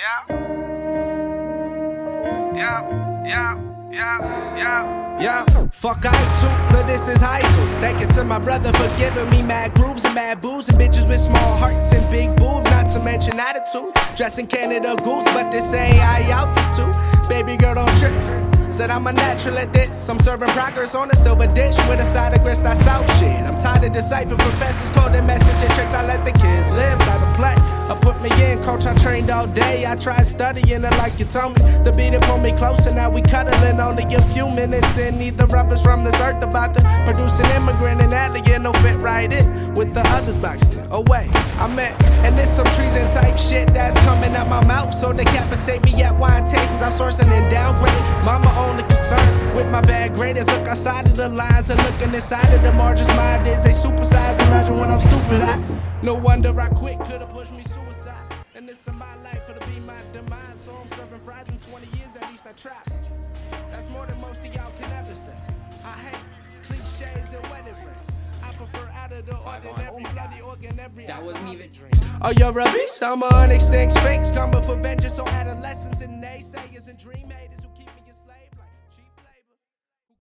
Yeah. Yeah. Fuck iTunes, so this is iTunes. Thank you to my brother for giving me mad grooves and mad booze and bitches with small hearts and big boobs. Not to mention attitude. Dressing Canada Goose, but this ain't high altitude. Baby girl, don't trip. Said I'm a natural at this. I'm serving progress on a silver dish with a side of grits, that's South shit. I'm tired of deciphering professors coding messaging tricks. I let the kids live, gotta play. I put me in, coach, I trained all day. I tried studying it like you told me. The beat it pulled me closer, now we cuddling only a few minutes in. Neither of us from this earth about to produce an immigrant and alien. No fit right in with the others boxed in. Away, I'm at. And there's some treason type shit that's coming out my mouth. So decapitate me at wine tastings. I'm sourcing and downgrading. Mama only concerned with my bad graders. Look outside of the lines and looking inside of the margins. Mind is a supersized. Imagine when I'm stupid. No wonder I quit. Could've pushed me suicide. And this is my life, it'll be my demise. So I'm serving fries in 20 years, at least I tried. That's more than most of y'all can ever say. I hate cliches and wedding rings. I prefer out of the ordinary, bloody organ every. That wasn't even drinks. Oh, you're a beast, I'm an unextinct sphinx. Coming for vengeance on adolescents and naysayers and dreaming.